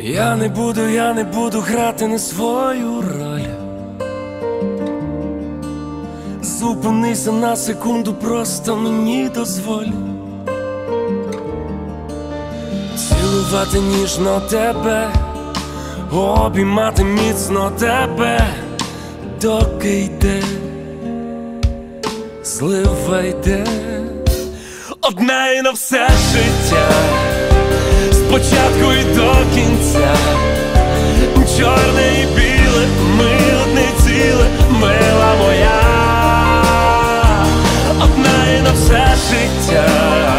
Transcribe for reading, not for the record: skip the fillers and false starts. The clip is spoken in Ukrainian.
Я не буду грати не свою роль. Зупинися на секунду, просто мені дозволь цілувати ніжно тебе, обіймати міцно тебе, доки йде, злива йде. Одна і на все життя, спочатку і до кінця. Чорне і біле, ми одне ціле, мила моя. Одна і на все життя.